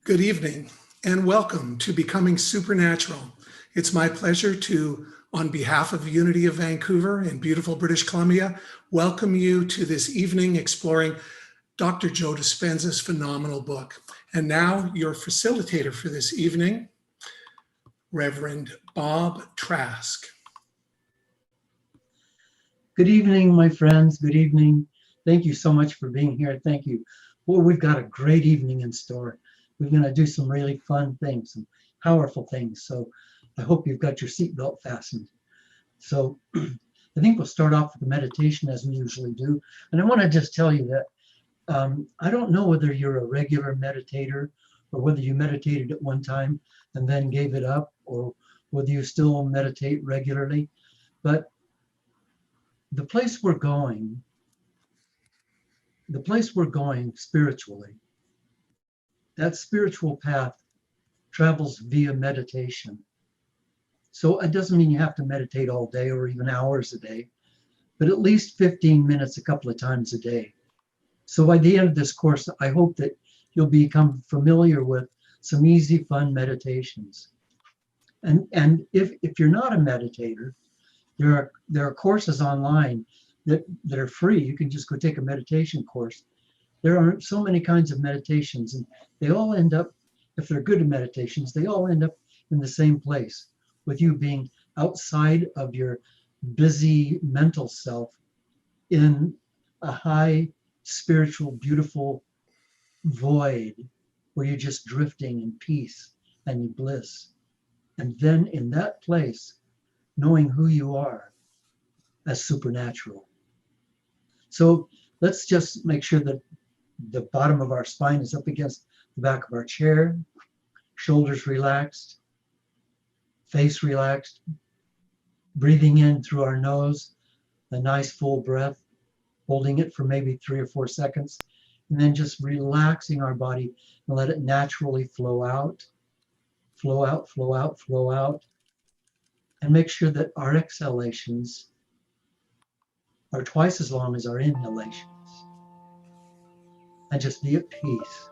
Good evening and welcome to Becoming Supernatural. It's my pleasure to, on behalf of Unity of Vancouver in beautiful British Columbia, welcome you to this evening exploring Dr. Joe Dispenza's phenomenal book. And now your facilitator for this evening, Reverend Bob Trask. Good evening, my friends. Good evening. Thank you so much for being here. Thank you. Well, we've got a great evening in store. We're going to do some really fun things, some powerful things. So I hope you've got your seatbelt fastened. So I think we'll start off with the meditation as we usually do. And I want to just tell you that I don't know whether you're a regular meditator or whether you meditated at one time and then gave it up, or whether you still meditate regularly. But the place we're going spiritually, that spiritual path travels via meditation. So it doesn't mean you have to meditate all day or even hours a day, but at least 15 minutes a couple of times a day. So by the end of this course, I hope that you'll become familiar with some easy, fun meditations. And if you're not a meditator, there are courses online that are free. You can just go take a meditation course. There are so many kinds of meditations, and they all end up, if they're good meditations, they all end up in the same place, with you being outside of your busy mental self in a high spiritual, beautiful void where you're just drifting in peace and bliss. And then in that place, knowing who you are as supernatural. So let's just make sure that the bottom of our spine is up against the back of our chair, shoulders relaxed, face relaxed, breathing in through our nose, a nice full breath, holding it for maybe 3 or 4 seconds, and then just relaxing our body and let it naturally flow out, flow out, flow out, flow out, and make sure that our exhalations are twice as long as our inhalations, and just be at peace.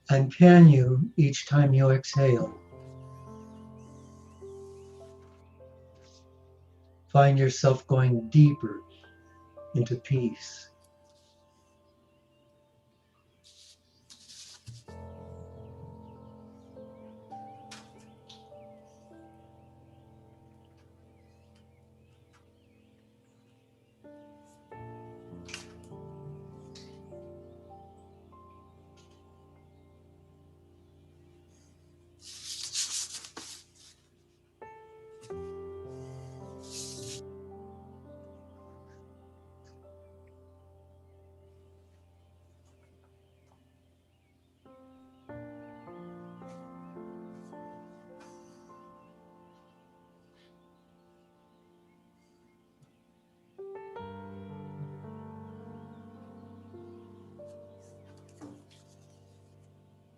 And can you, each time you exhale, find yourself going deeper into peace?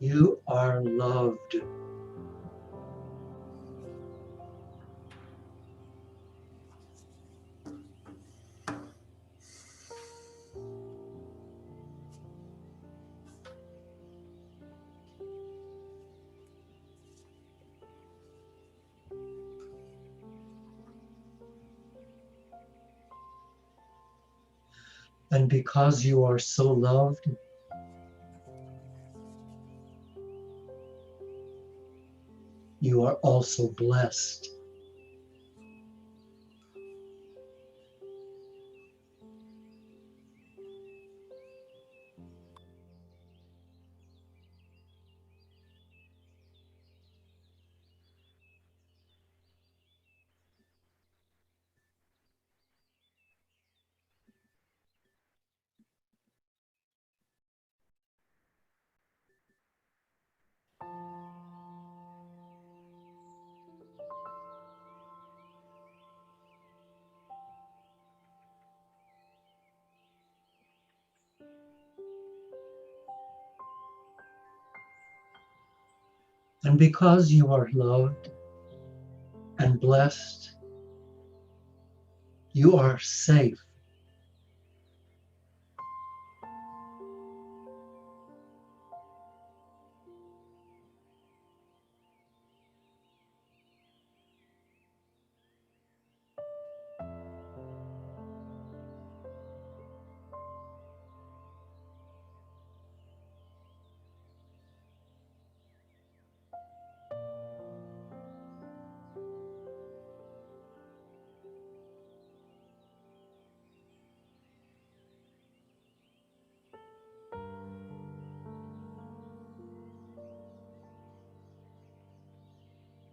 You are loved. And because you are so loved, you are also blessed. And because you are loved and blessed, you are safe.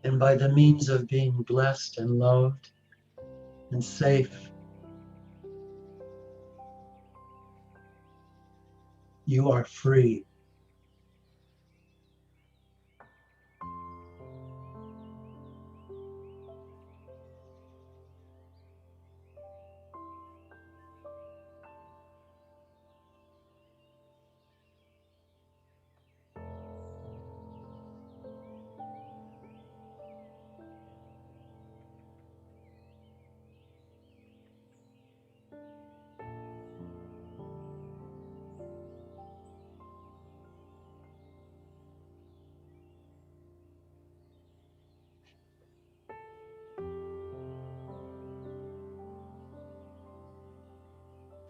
And by the means of being blessed and loved and safe, you are free.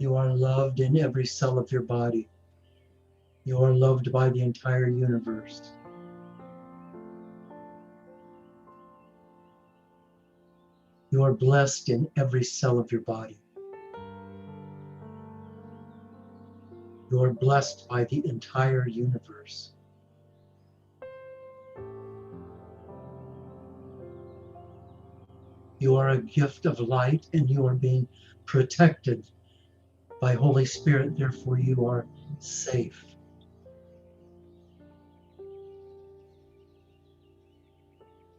You are loved in every cell of your body. You are loved by the entire universe. You are blessed in every cell of your body. You are blessed by the entire universe. You are a gift of light and you are being protected by Holy Spirit. Therefore, you are safe.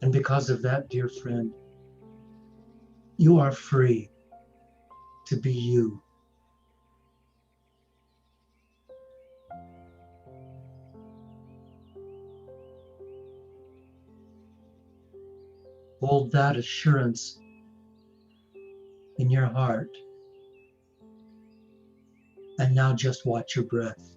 And because of that, dear friend, you are free to be you. Hold that assurance in your heart. And now just watch your breath.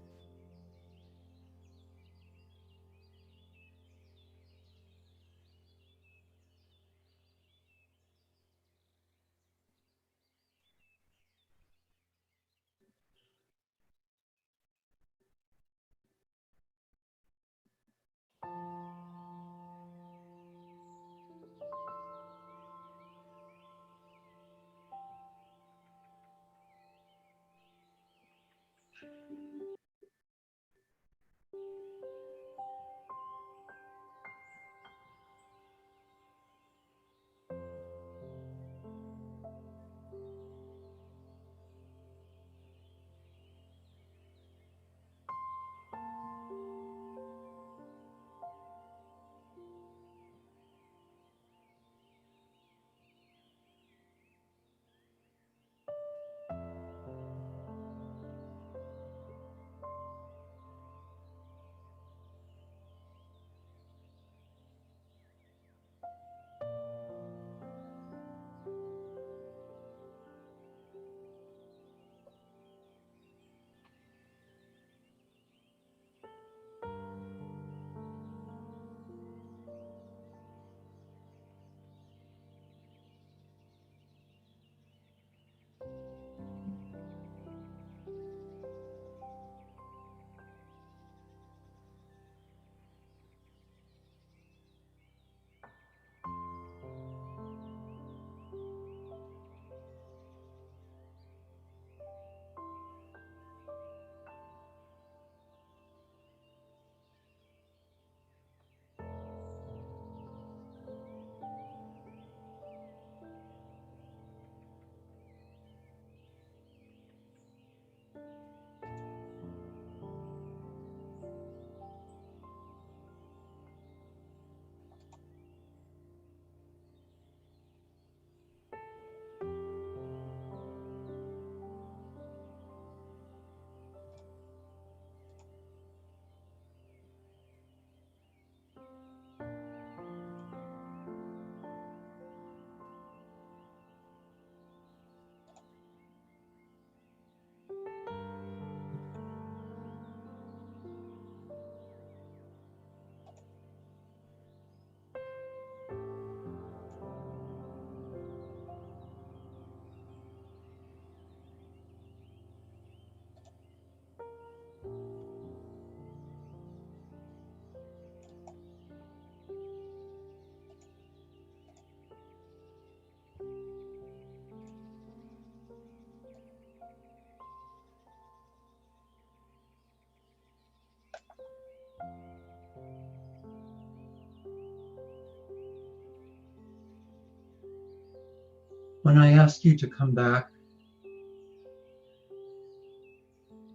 When I ask you to come back,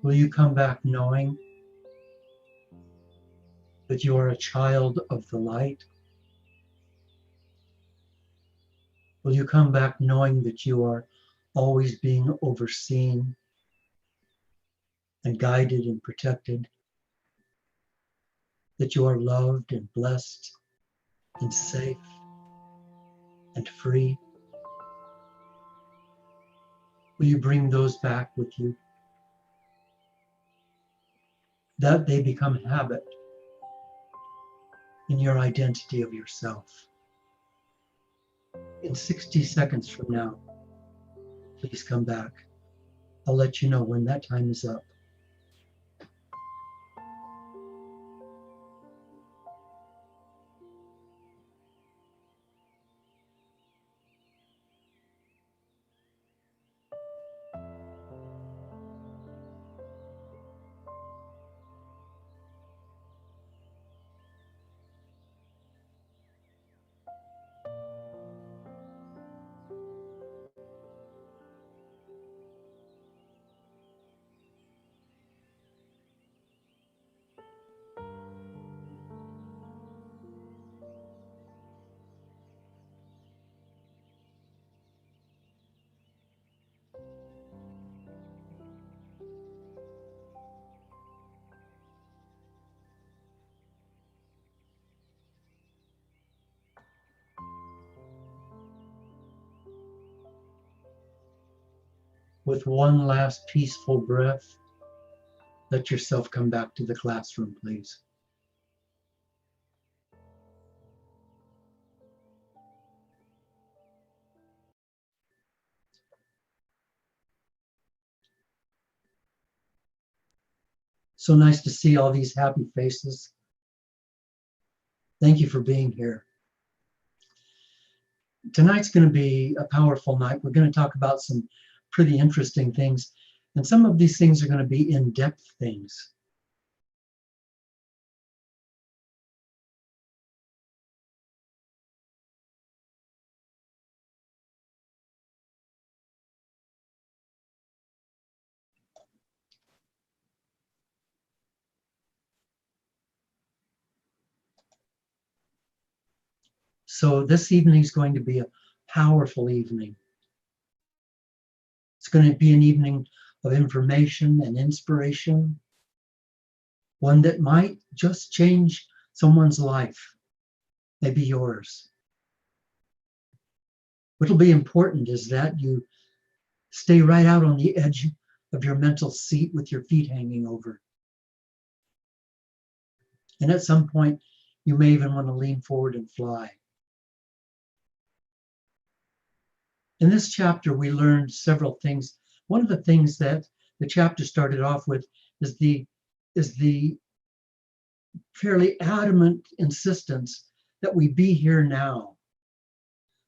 will you come back knowing that you are a child of the light? Will you come back knowing that you are always being overseen and guided and protected? That you are loved and blessed and safe and free? Will you bring those back with you? That they become habit in your identity of yourself. In 60 seconds from now, please come back. I'll let you know when that time is up. With one last peaceful breath, let yourself come back to the classroom, please. So nice to see all these happy faces. Thank you for being here. Tonight's going to be a powerful night. We're going to talk about some pretty interesting things. And some of these things are going to be in-depth things. So this evening is going to be a powerful evening. It's going to be an evening of information and inspiration, one that might just change someone's life, maybe yours. What'll be important is that you stay right out on the edge of your mental seat with your feet hanging over. And at some point, you may even want to lean forward and fly. In this chapter, we learned several things. One of the things that the chapter started off with is the fairly adamant insistence that we be here now.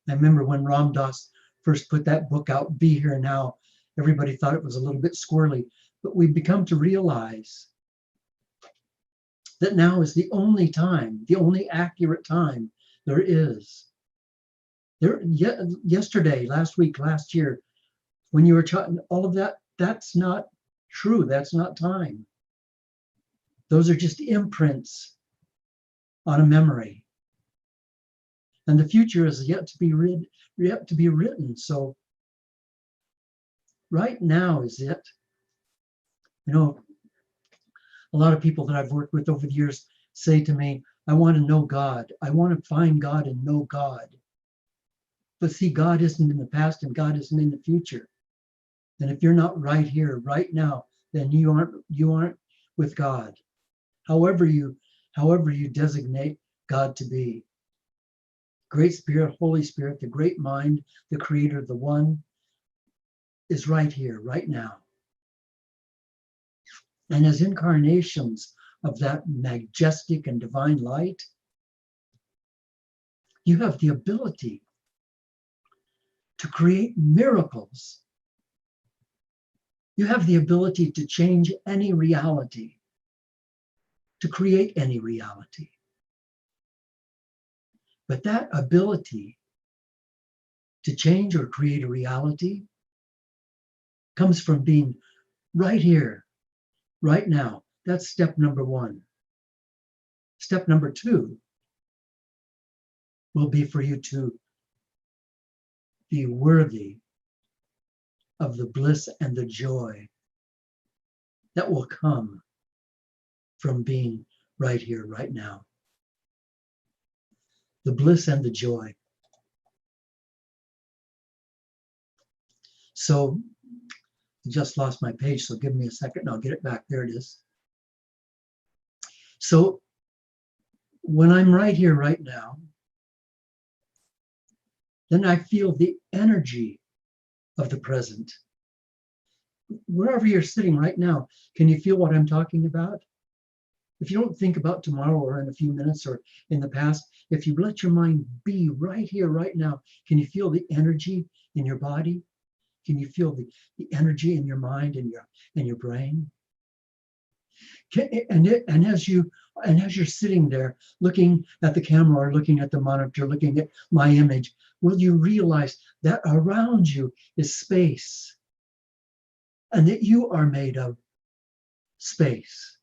I remember when Ram Dass first put that book out, Be Here Now, everybody thought it was a little bit squirrely, but we've become to realize that now is the only time, the only accurate time there is. Yesterday, last week, last year, when you were talking, all of that, that's not true. That's not time. Those are just imprints on a memory. And the future is yet to be written. So right now is it. You know, a lot of people that I've worked with over the years say to me, I want to know God. I want to find God and know God. But see, God isn't in the past and God isn't in the future. And if you're not right here, right now, then you aren't with God. However you designate God to be. Great Spirit, Holy Spirit, the great mind, the creator, the one is right here, right now. And as incarnations of that majestic and divine light, you have the ability to create miracles. You have the ability to change any reality, to create any reality. But that ability to change or create a reality comes from being right here, right now. That's step number one. Step number two will be for you to be worthy of the bliss and the joy that will come from being right here, right now. The bliss and the joy. So, I just lost my page, so give me a second and I'll get it back. There it is. So, when I'm right here, right now, then I feel the energy of the present. Wherever you're sitting right now, can you feel what I'm talking about? If you don't think about tomorrow or in a few minutes or in the past, if you let your mind be right here, right now, can you feel the energy in your body? Can you feel the energy in your mind and your brain? And as you're sitting there looking at the camera or looking at the monitor, looking at my image, will you realize that around you is space and that you are made of space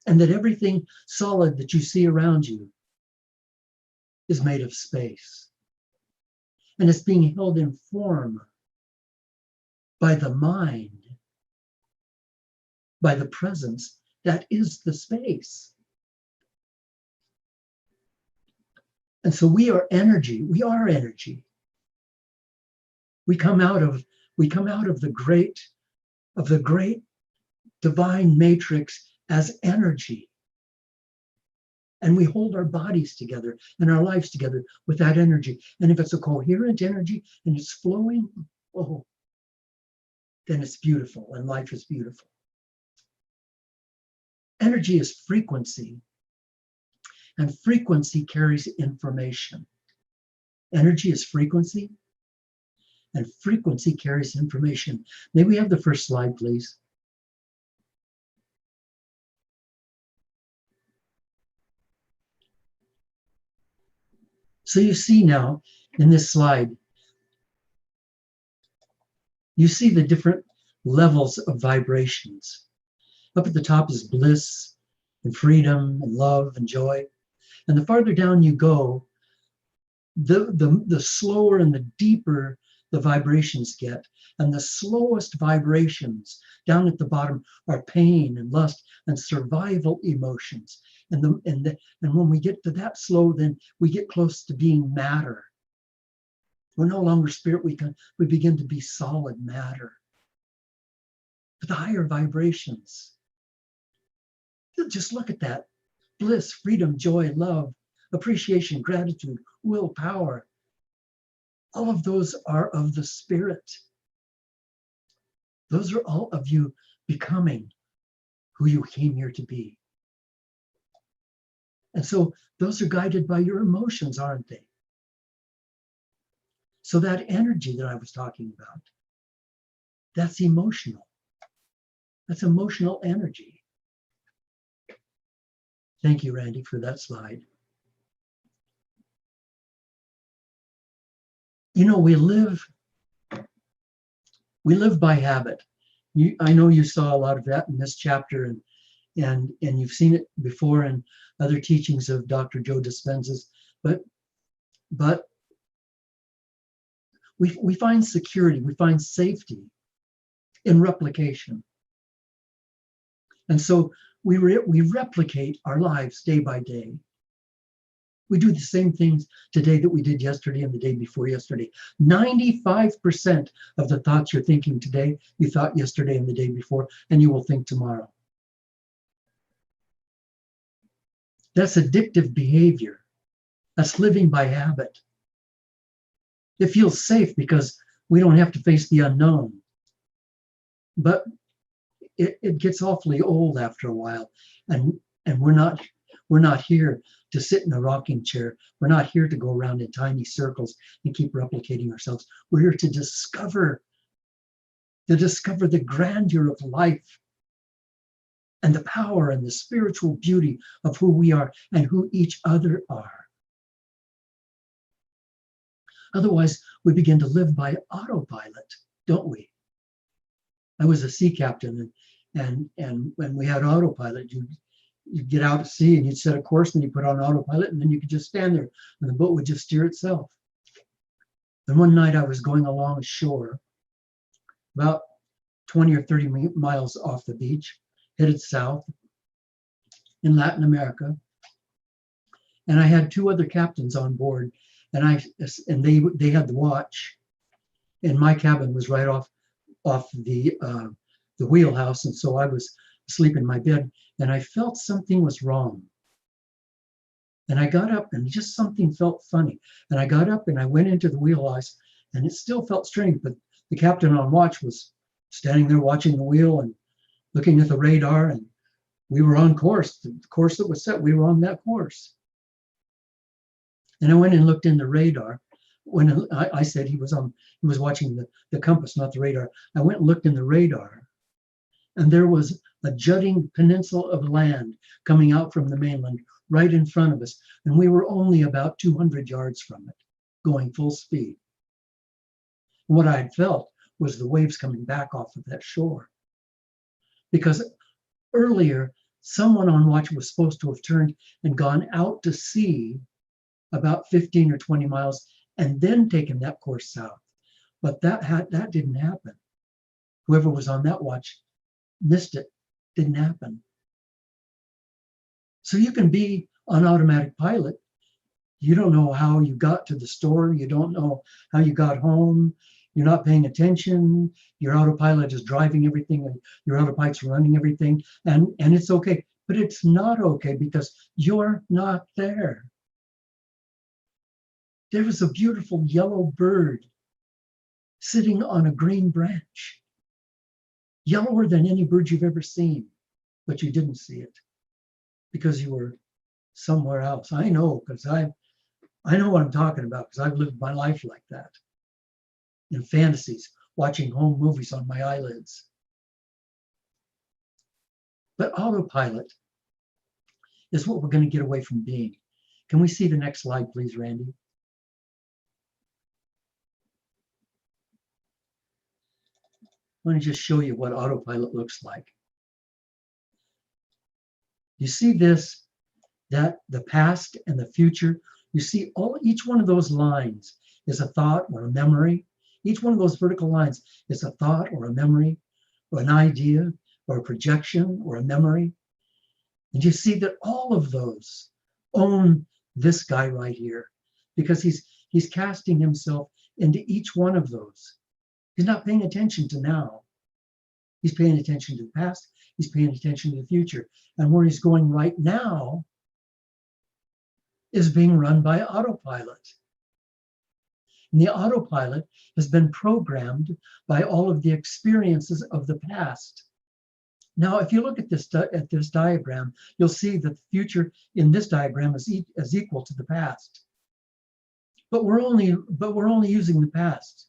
and that everything solid that you see around you is made of space and it's being held in form by the mind, by the presence that is the space. And so we are energy. We are energy. We come out of the great divine matrix as energy. And we hold our bodies together and our lives together with that energy. And if it's a coherent energy and it's flowing, oh, then it's beautiful and life is beautiful. Energy is frequency, and frequency carries information. Energy is frequency, and frequency carries information. May we have the first slide, please? So you see now in this slide, you see the different levels of vibrations. Up at the top is bliss and freedom and love and joy. And the farther down you go, the slower and the deeper the vibrations get. And the slowest vibrations down at the bottom are pain and lust and survival emotions. And when we get to that slow, then we get close to being matter. We're no longer spirit, we begin to be solid matter. But the higher vibrations, just look at that. Bliss, freedom, joy, love, appreciation, gratitude, will, power. All of those are of the spirit. Those are all of you becoming who you came here to be. And so those are guided by your emotions, aren't they? So that energy that I was talking about, that's emotional. That's emotional energy. Thank you, Randy, for that slide. You know, we live by habit. I know you saw a lot of that in this chapter, and you've seen it before in other teachings of Dr. Joe Dispenza's, but we find security, we find safety in replication. And so we replicate our lives day by day. We do the same things today that we did yesterday and the day before yesterday. 95% of the thoughts you're thinking today, you thought yesterday and the day before, and you will think tomorrow. That's addictive behavior. That's living by habit. It feels safe because we don't have to face the unknown. But it gets awfully old after a while, and we're not here to sit in a rocking chair. We're not here to go around in tiny circles and keep replicating ourselves. We're here to discover the grandeur of life and the power and the spiritual beauty of who we are and who each other are. Otherwise, we begin to live by autopilot, don't we? I was a sea captain, and when we had autopilot, you'd get out to sea and you'd set a course, and you put on autopilot, and then you could just stand there and the boat would just steer itself. And one night I was going along shore, about 20 or 30 miles off the beach, headed south in Latin America. And I had two other captains on board, and they had the watch, and my cabin was right off the wheelhouse, and so I was asleep in my bed, and I felt something was wrong. And I got up, and just something felt funny. And I got up and I went into the wheelhouse, and it still felt strange, but the captain on watch was standing there watching the wheel and looking at the radar, and we were on course. The course that was set, we were on that course. And I went and looked in the radar. When I said he was watching the compass, not the radar. I went and looked in the radar, and there was a jutting peninsula of land coming out from the mainland right in front of us. And we were only about 200 yards from it, going full speed. And what I had felt was the waves coming back off of that shore. Because earlier, someone on watch was supposed to have turned and gone out to sea about 15 or 20 miles and then taken that course south. But that didn't happen. Whoever was on that watch missed it. Didn't happen. So you can be on automatic pilot. You don't know how you got to the store. You don't know how you got home. You're not paying attention. Your autopilot is driving everything, and your autopilot's running everything, and it's okay. But it's not okay because you're not there. There was a beautiful yellow bird sitting on a green branch, yellower than any bird you've ever seen, but you didn't see it because you were somewhere else. I know, because I know what I'm talking about, because I've lived my life like that, in fantasies, watching home movies on my eyelids. But autopilot is what we're going to get away from being. Can we see the next slide, please, Randy? I want to just show you what autopilot looks like. You see this, that the past and the future, you see each one of those lines is a thought or a memory. Each one of those vertical lines is a thought or a memory or an idea or a projection or a memory. And you see that all of those own this guy right here, because he's casting himself into each one of those. He's not paying attention to now. He's paying attention to the past. He's paying attention to the future. And where he's going right now is being run by autopilot. And the autopilot has been programmed by all of the experiences of the past. Now, if you look at this diagram, you'll see that the future in this diagram is equal to the past. But we're only using the past.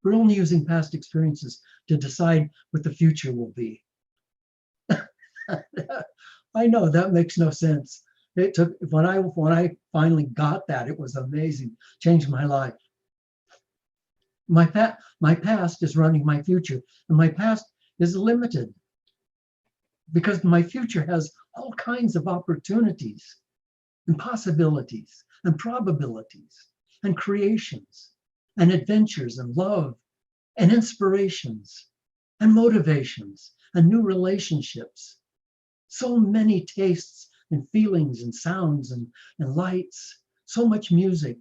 We're only using past experiences to decide what the future will be. I know that makes no sense. It took when I finally got that, it was amazing. Changed my life. My past is running my future, and my past is limited because my future has all kinds of opportunities and possibilities and probabilities and creations and adventures and love and inspirations and motivations and new relationships. So many tastes and feelings and sounds and lights, so much music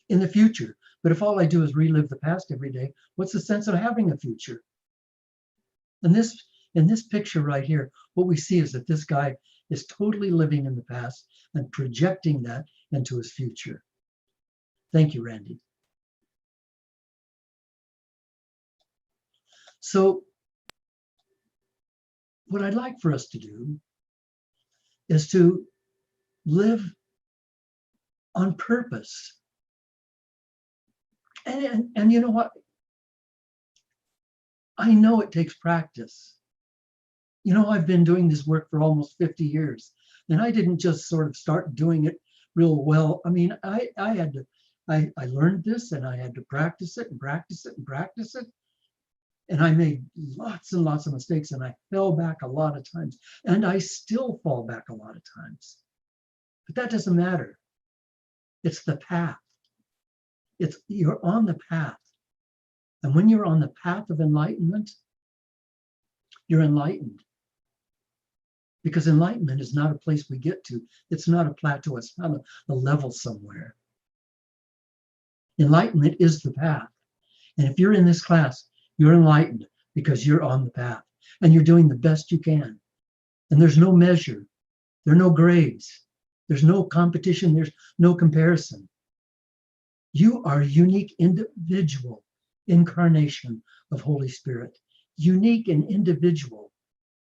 in the future. But if all I do is relive the past every day, what's the sense of having a future? And in this picture right here, what we see is that this guy is totally living in the past and projecting that into his future. Thank you, Randy. So what I'd like for us to do is to live on purpose. And you know what? I know it takes practice. You know, I've been doing this work for almost 50 years, and I didn't just sort of start doing it real well. I mean, I I learned this and I had to practice it and practice it and practice it. And I made lots and lots of mistakes and I fell back a lot of times. And I still fall back a lot of times. But that doesn't matter. It's the path. You're on the path. And when you're on the path of enlightenment, you're enlightened. Because enlightenment is not a place we get to. It's not a plateau. It's not a level somewhere. Enlightenment is the path. And if you're in this class, you're enlightened because you're on the path and you're doing the best you can. And there's no measure. There are no grades. There's no competition. There's no comparison. You are a unique individual incarnation of Holy Spirit. Unique and individual.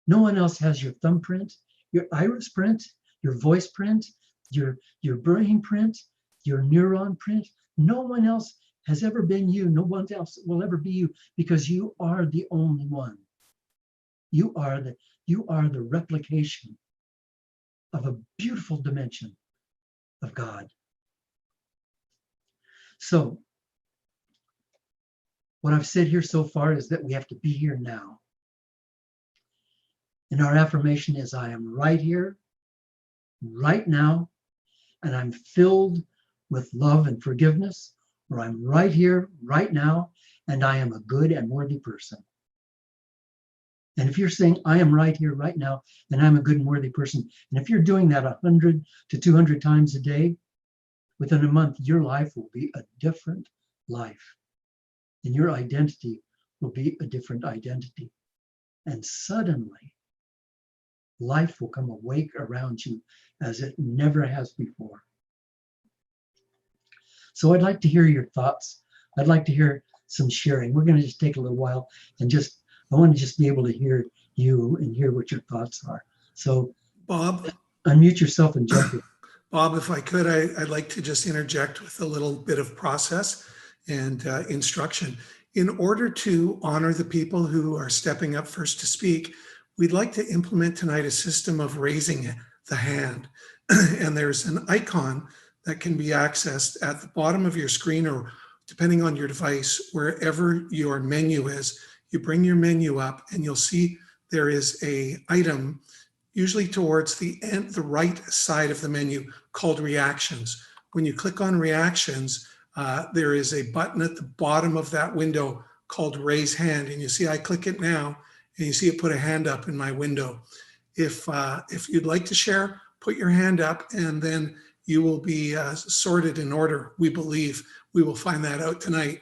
No one else has your thumbprint, your iris print, your voice print, your brain print, your neuron print. No one else has ever been you. No one else will ever be you because you are the only one. You are the replication of a beautiful dimension of God. So what I've said here so far is that we have to be here now. And our affirmation is, I am right here, right now, and I'm filled with love and forgiveness, or I'm right here, right now, and I am a good and worthy person. And if you're saying, I am right here, right now, and I'm a good and worthy person, and if you're doing that 100 to 200 times a day, within a month, your life will be a different life. And your identity will be a different identity. And suddenly, life will come awake around you as it never has before. So I'd like to hear your thoughts. I'd like to hear some sharing. We're going to just take a little while and I want to just be able to hear you and hear what your thoughts are. So Bob, unmute yourself and jump in. Bob, if I could, I'd like to just interject with a little bit of process and instruction. In order to honor the people who are stepping up first to speak, we'd like to implement tonight a system of raising the hand. And there's an icon that can be accessed at the bottom of your screen, or depending on your device, wherever your menu is. You bring your menu up and you'll see there is a item, usually towards the right side of the menu, called reactions. When you click on reactions, there is a button at the bottom of that window called raise hand. And you see, I click it now and you see it put a hand up in my window. If you'd like to share, put your hand up and then you will be sorted in order. We believe we will find that out tonight,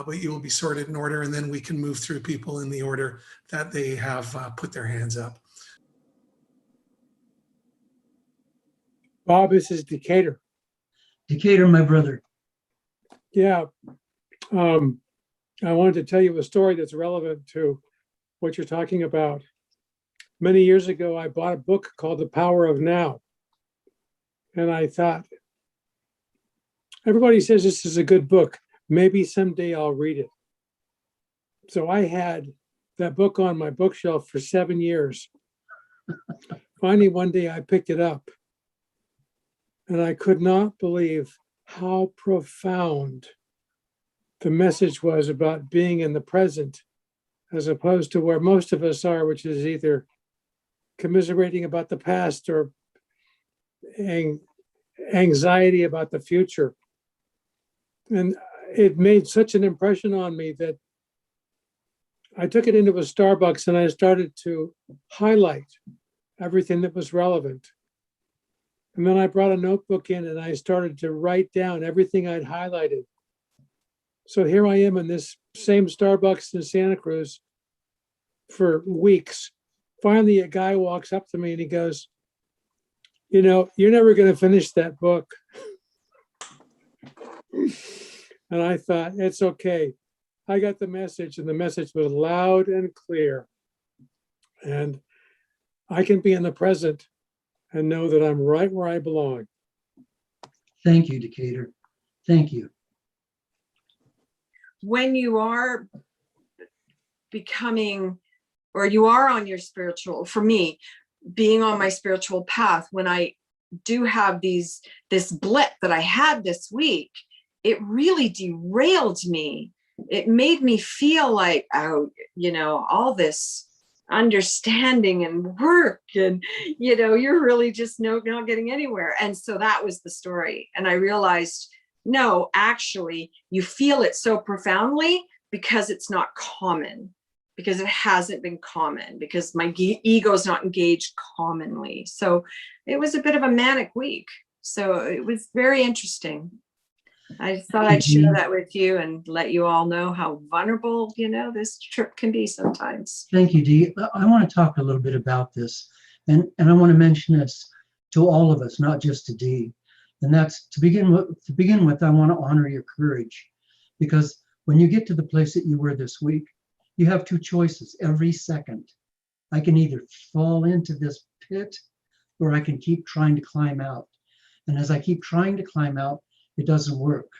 but you will be sorted in order and then we can move through people in the order that they have put their hands up. Bob, this is Decatur. Decatur, my brother. Yeah, I wanted to tell you a story that's relevant to what you're talking about. Many years ago, I bought a book called The Power of Now. And I thought, everybody says this is a good book. Maybe someday I'll read it. So I had that book on my bookshelf for 7 years. Finally, one day I picked it up. And I could not believe how profound the message was about being in the present, as opposed to where most of us are, which is either commiserating about the past or anxiety about the future. And it made such an impression on me that I took it into a Starbucks and I started to highlight everything that was relevant. And then I brought a notebook in and I started to write down everything I'd highlighted. So here I am in this same Starbucks in Santa Cruz for weeks. Finally, a guy walks up to me and he goes, you know, you're never going to finish that book. And I thought, it's okay. I got the message, and the message was loud and clear. And I can be in the present and know that I'm right where I belong. Thank you, Decatur. Thank you. When you are becoming, or you are on your spiritual, for me, being on my spiritual path, when I do have this blip that I had this week, it really derailed me. It made me feel like, oh, all this understanding and work, and you're really just not getting anywhere. And so that was the story. And I realized, no, actually, you feel it so profoundly because it's not common, because it hasn't been common, because my ego is not engaged commonly. So it was a bit of a manic week. So it was very interesting. I just thought I'd share that with you and let you all know how vulnerable, this trip can be sometimes. Thank you, Dee. I want to talk a little bit about this, and I want to mention this to all of us, not just to Dee. And that's to begin with, I want to honor your courage, because when you get to the place that you were this week, you have two choices every second. I can either fall into this pit, or I can keep trying to climb out. And as I keep trying to climb out, it doesn't work.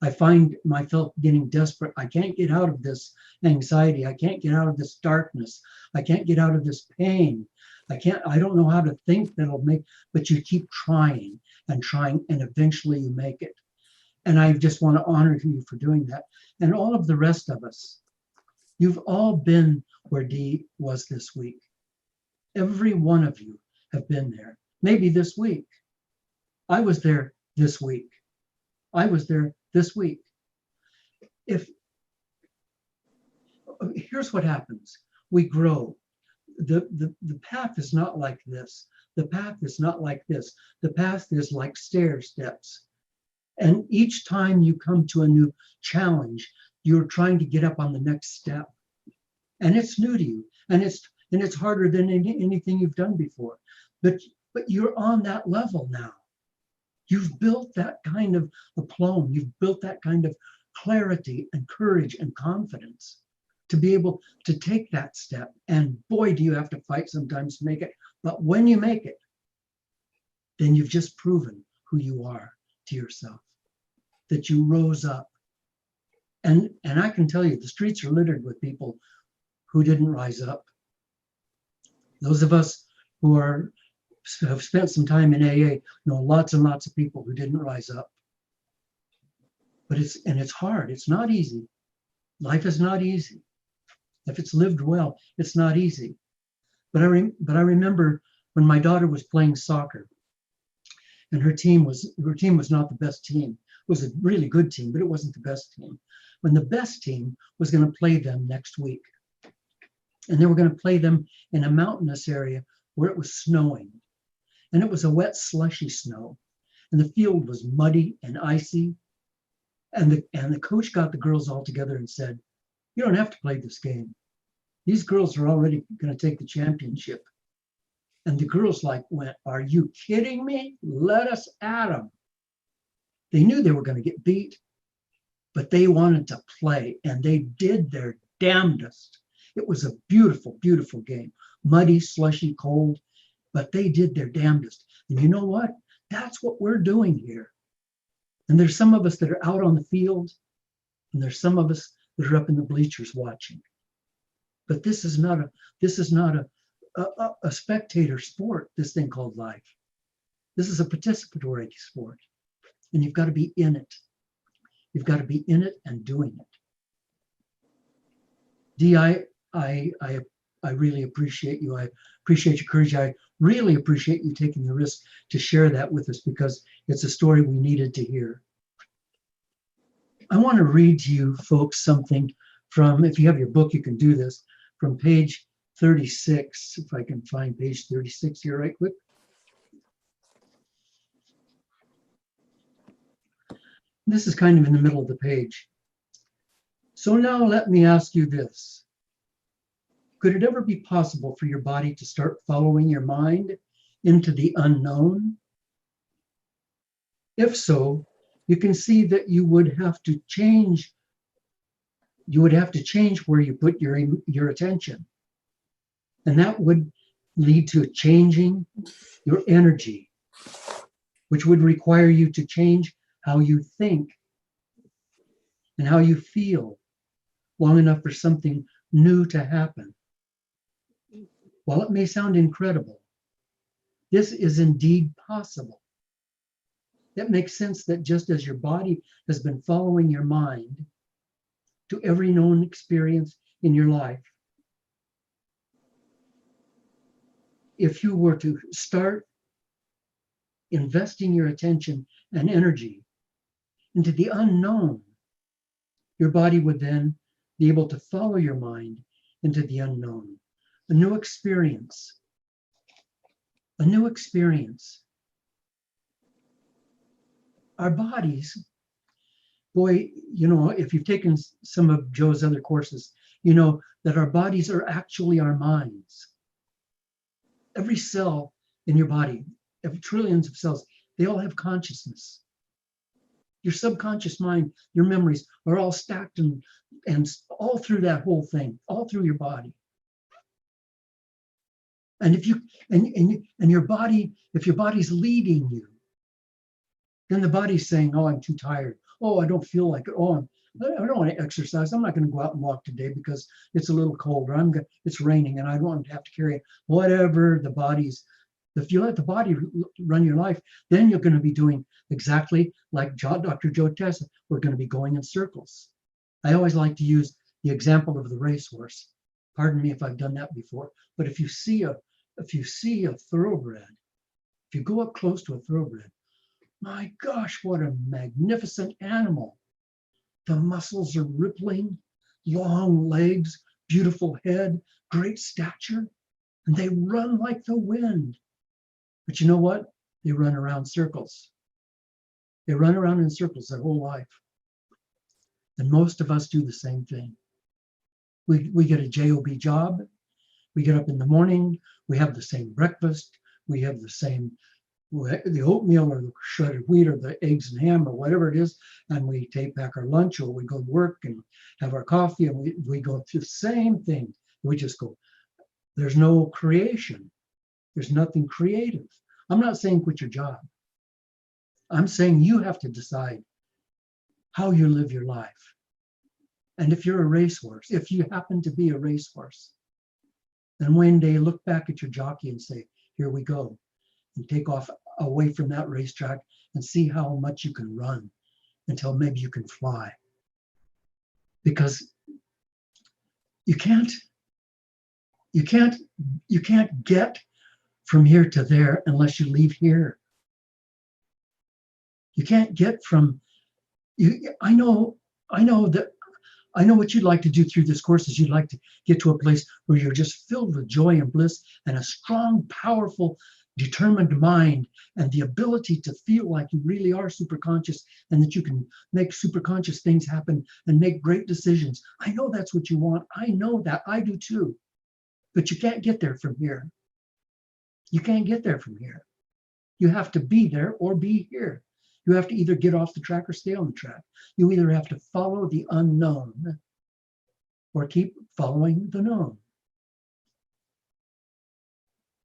I find myself getting desperate. I can't get out of this anxiety. I can't get out of this darkness. I can't get out of this pain. I don't know how to think that'll make, but you keep trying, and eventually you make it. And I just want to honor you for doing that. And all of the rest of us, you've all been where Dee was this week. Every one of you have been there. Maybe this week. I was there this week. I was there this week. Here's what happens. We grow. The path is not like this. The path is not like this. The path is like stair steps. And each time you come to a new challenge, you're trying to get up on the next step. And it's new to you. And it's harder than anything you've done before. But you're on that level now. You've built that kind of aplomb. You've built that kind of clarity and courage and confidence to be able to take that step. And boy, do you have to fight sometimes to make it. But when you make it, then you've just proven who you are to yourself, that you rose up. And I can tell you, the streets are littered with people who didn't rise up. Those of us who have spent some time in AA know lots and lots of people who didn't rise up. But it's hard. It's not easy. Life is not easy. If it's lived well, it's not easy. But I remember when my daughter was playing soccer, and her team was not the best team. It was a really good team, but it wasn't the best team. When the best team was going to play them next week, and they were going to play them in a mountainous area where it was snowing. And it was a wet, slushy snow. And the field was muddy and icy. And the coach got the girls all together and said, "You don't have to play this game. These girls are already going to take the championship." And the girls went, "Are you kidding me? Let us at them." They knew they were going to get beat, but they wanted to play, and they did their damnedest. It was a beautiful, beautiful game. Muddy, slushy, cold, but they did their damnedest. And you know what? That's what we're doing here. And there's some of us that are out on the field, and there's some of us that are up in the bleachers watching. But this is not a spectator sport, this thing called life. This is a participatory sport, and you've got to be in it. You've got to be in it and doing it. Dee, I really appreciate you. I appreciate your courage. I really appreciate you taking the risk to share that with us, because it's a story we needed to hear. I want to read to you folks something from, if you have your book, you can do this, from page 36, if I can find page 36 here right quick. This is kind of in the middle of the page. So now let me ask you this. Could it ever be possible for your body to start following your mind into the unknown? If so, you can see that you would have to change. You would have to change where you put your attention. And that would lead to changing your energy, which would require you to change how you think and how you feel long enough for something new to happen. While it may sound incredible, this is indeed possible. It makes sense that just as your body has been following your mind to every known experience in your life, if you were to start investing your attention and energy into the unknown, your body would then be able to follow your mind into the unknown, a new experience, a new experience. Our bodies, boy, you know, if you've taken some of Joe's other courses, you know that our bodies are actually our minds. Every cell in your body, every trillions of cells, they all have consciousness. Your subconscious mind, your memories are all stacked and all through that whole thing, all through your body. And if you and your body, if your body's leading you, then the body's saying, "Oh, I'm too tired. Oh, I don't feel like it. Oh, I don't want to exercise. I'm not going to go out and walk today because it's a little cold, or it's raining, and I don't want to have to carry whatever the body's." If you let the body run your life, then you're going to be doing exactly like Dr. Joe Tessa. We're going to be going in circles. I always like to use the example of the racehorse. Pardon me if I've done that before, but if you see a thoroughbred, if you go up close to a thoroughbred, my gosh, what a magnificent animal. The muscles are rippling, long legs, beautiful head, great stature, and they run like the wind. But you know what? They run around circles. They run around in circles their whole life. And most of us do the same thing. We get a job. We get up in the morning. We have the same breakfast. We have the oatmeal or the shredded wheat or the eggs and ham or whatever it is. And we take back our lunch, or we go to work and have our coffee, and we go through the same thing. We just go. There's no creation. There's nothing creative. I'm not saying quit your job. I'm saying you have to decide how you live your life. And if you're a racehorse, if you happen to be a racehorse, then one day look back at your jockey and say, "Here we go," and take off away from that racetrack and see how much you can run until maybe you can fly. Because you can't get from here to there unless you leave here. You can't get from you. I know what you'd like to do through this course is you'd like to get to a place where you're just filled with joy and bliss and a strong, powerful, determined mind, and the ability to feel like you really are super conscious and that you can make super conscious things happen and make great decisions. I know that's what you want. I know that. I do too. But you can't get there from here. You can't get there from here. You have to be there or be here. You have to either get off the track or stay on the track. You either have to follow the unknown or keep following the known.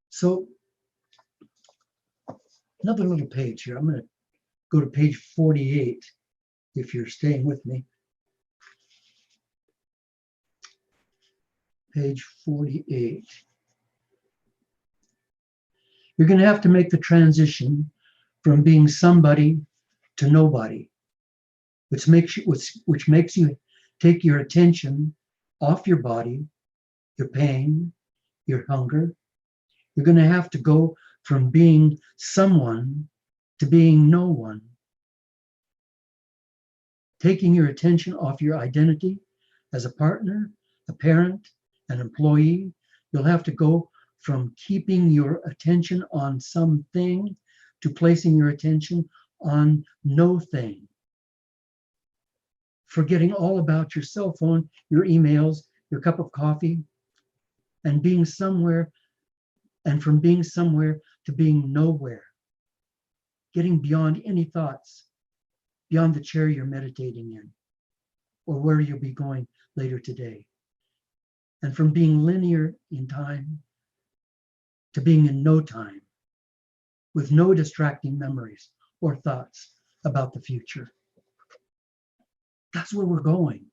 So another little page here. I'm going to go to page 48 if you're staying with me. Page 48. You're going to have to make the transition from being somebody to nobody, which makes you take your attention off your body, your pain, your hunger. You're going to have to go from being someone to being no one. Taking your attention off your identity as a partner, a parent, an employee. You'll have to go from keeping your attention on something to placing your attention on no thing. Forgetting all about your cell phone, your emails, your cup of coffee, and being somewhere, and from being somewhere to being nowhere. Getting beyond any thoughts, beyond the chair you're meditating in, or where you'll be going later today. And from being linear in time to being in no time, with no distracting memories or thoughts about the future. That's where we're going.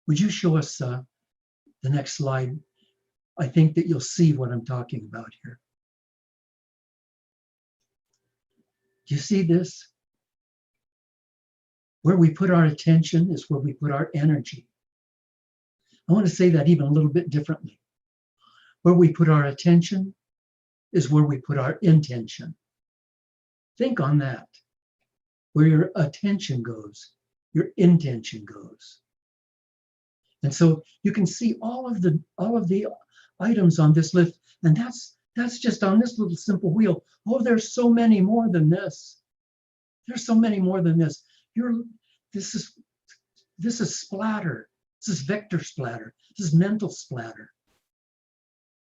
Would you show us the next slide? I think that you'll see what I'm talking about here. Do you see this? Where we put our attention is where we put our energy. I want to say that even a little bit differently. Where we put our attention is where we put our intention. Think on that. Where your attention goes, your intention goes. And so you can see all of the items on this list, and that's just on this little simple wheel. Oh, there's so many more than this. There's so many more than this. This is splatter. This is vector splatter. This is mental splatter.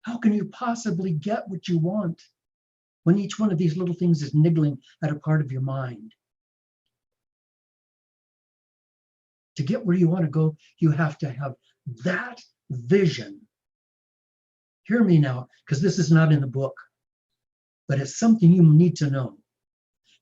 How can you possibly get what you want when each one of these little things is niggling at a part of your mind? To get where you want to go, you have to have that vision. Hear me now, because this is not in the book, but it's something you need to know.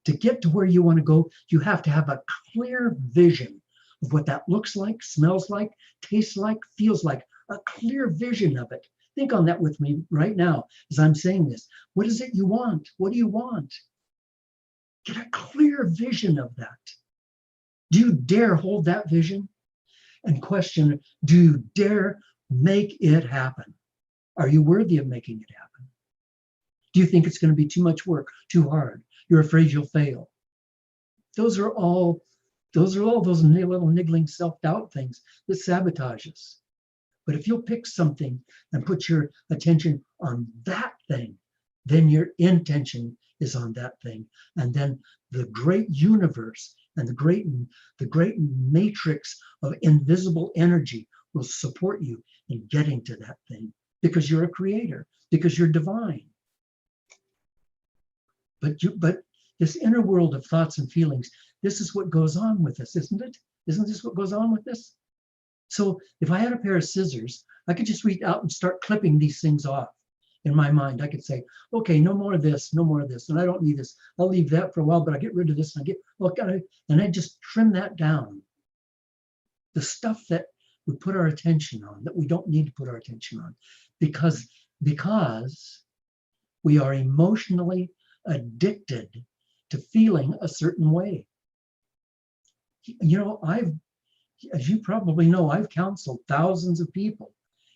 To get to where you want to go, you have to have a clear vision of what that looks like, smells like, tastes like, feels like, a clear vision of it. Think on that with me right now as I'm saying this. What is it you want? What do you want? Get a clear vision of that. Do you dare hold that vision and question, do you dare make it happen? Are you worthy of making it happen? Do you think it's going to be too much work, too hard? You're afraid you'll fail. Those are all those little niggling self-doubt things that sabotage us. But if you'll pick something and put your attention on that thing, then your intention is on that thing. And then the great universe and the great matrix of invisible energy will support you in getting to that thing, because you're a creator, because you're divine. But this inner world of thoughts and feelings, this is what goes on with us, isn't it? Isn't this what goes on with us? So if I had a pair of scissors, I could just reach out and start clipping these things off in my mind. I could say, okay, no more of this, no more of this, and I don't need this. I'll leave that for a while, but I get rid of this and I just trim that down. The stuff that we put our attention on, that we don't need to put our attention on, because we are emotionally addicted to feeling a certain way. You know, as you probably know, I've counseled thousands of people.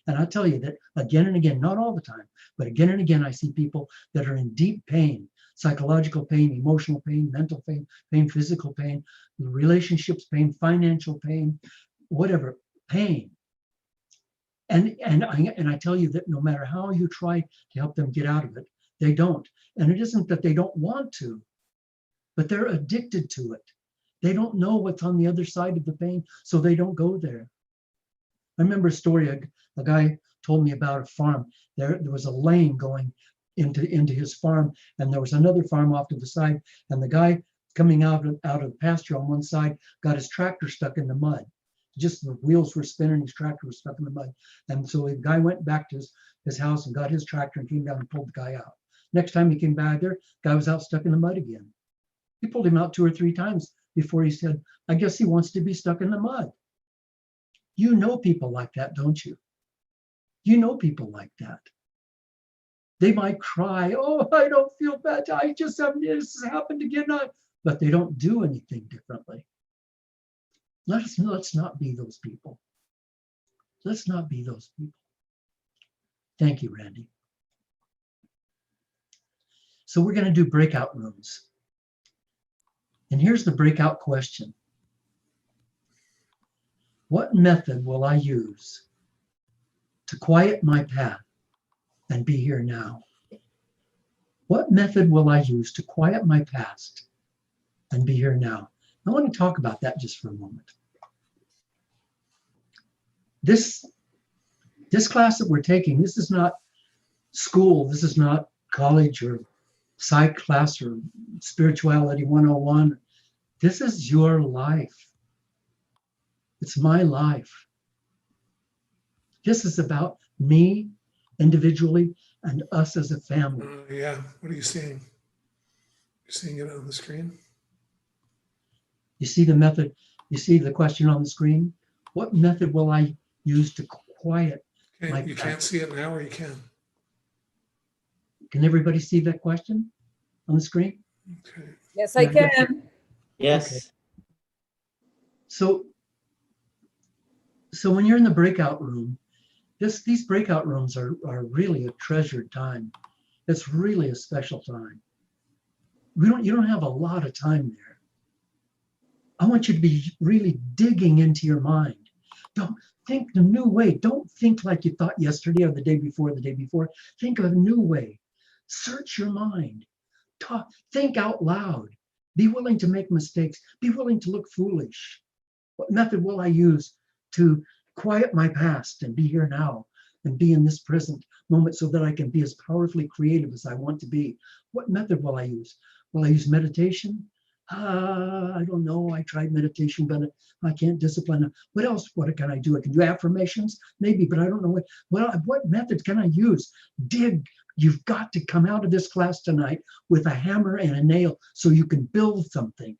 And I tell you that again and again, not all the time, but again and again, I see people that are in deep pain, psychological pain, emotional pain, mental pain, physical pain, relationships pain, financial pain, whatever, pain. And I tell you that no matter how you try to help them get out of it, they don't. And it isn't that they don't want to, but they're addicted to it. They don't know what's on the other side of the pain, so they don't go there. I remember a story a guy told me about a farm. There was a lane going into his farm, and there was another farm off to the side, and the guy coming out of the pasture on one side got his tractor stuck in the mud. Just the wheels were spinning, his tractor was stuck in the mud. And so the guy went back to his house and got his tractor and came down and pulled the guy out. Next time he came back there, the guy was out stuck in the mud again. He pulled him out 2 or 3 times before he said, I guess he wants to be stuck in the mud. You know people like that, don't you? You know people like that. They might cry, oh, I don't feel bad. This has happened again. But they don't do anything differently. Let's not be those people. Let's not be those people. Thank you, Randy. So we're going to do breakout rooms. And here's the breakout question. What method will I use to quiet my path and be here now? What method will I use to quiet my past and be here now? I want to talk about that just for a moment. This class that we're taking, this is not school, this is not college or psych class or spirituality 101. This is your life. It's my life. This is about me individually and us as a family. Yeah, what are you seeing? You're seeing it on the screen? You see the method, you see the question on the screen? What method will I use to quiet my You path? can't see it now, or you can? Can everybody see that question on the screen? Okay, Yes, I Yeah, I get you. can. Yes. Okay. So when you're in the breakout room, these breakout rooms are really a treasured time. It's really a special time. You don't have a lot of time there. I want you to be really digging into your mind. Don't think a new way. Don't think like you thought yesterday or the day before, the day before. Think of a new way. Search your mind. Talk, think out loud. Be willing to make mistakes. Be willing to look foolish. What method will I use to quiet my past and be here now and be in this present moment so that I can be as powerfully creative as I want to be? What method will I use? Will I use meditation? I don't know. I tried meditation, but I can't discipline. What else? What can I do? I can do affirmations, maybe, but I don't know what method can I use? Dig. You've got to come out of this class tonight with a hammer and a nail so you can build something.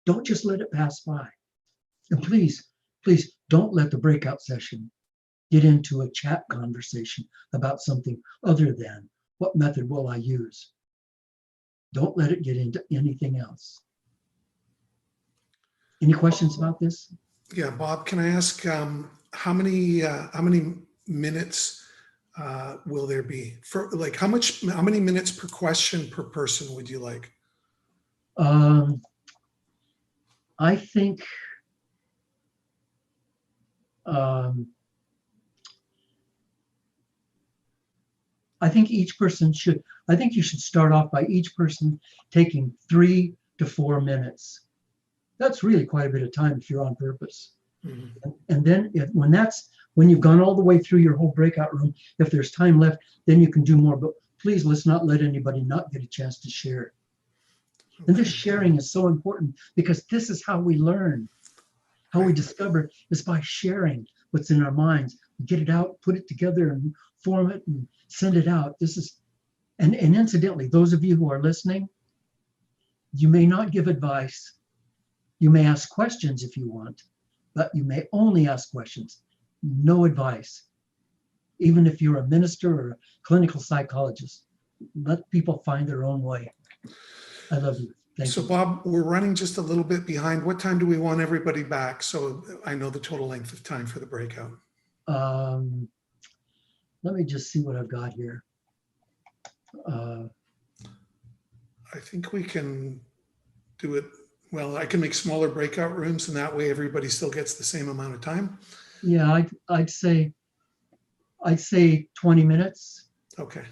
Don't just let it pass by. And please don't let the breakout session get into a chat conversation about something other than what method will I use. Don't let it get into anything else. Any questions about this? Yeah, Bob, can I ask how many minutes will there be for, like, how many minutes per question per person would you like? I think each person should, I think you should start off by each person taking 3 to 4 minutes. That's really quite a bit of time if you're on purpose. Mm-hmm. And then when you've gone all the way through your whole breakout room, if there's time left, then you can do more. But please, let's not let anybody not get a chance to share. Okay. And this sharing is so important because this is how we learn. How we discover is by sharing what's in our minds. Get it out, put it together and form it and send it out. This is, and incidentally, those of you who are listening, you may not give advice. You may ask questions if you want, but you may only ask questions, no advice. Even if you're a minister or a clinical psychologist, let people find their own way. I love you. Thank you. Bob, we're running just a little bit behind. What time do we want everybody back? So I know the total length of time for the breakout. Let me just see what I've got here. I think we can do it. Well, I can make smaller breakout rooms and that way everybody still gets the same amount of time. Yeah, I'd say 20 minutes. Okay.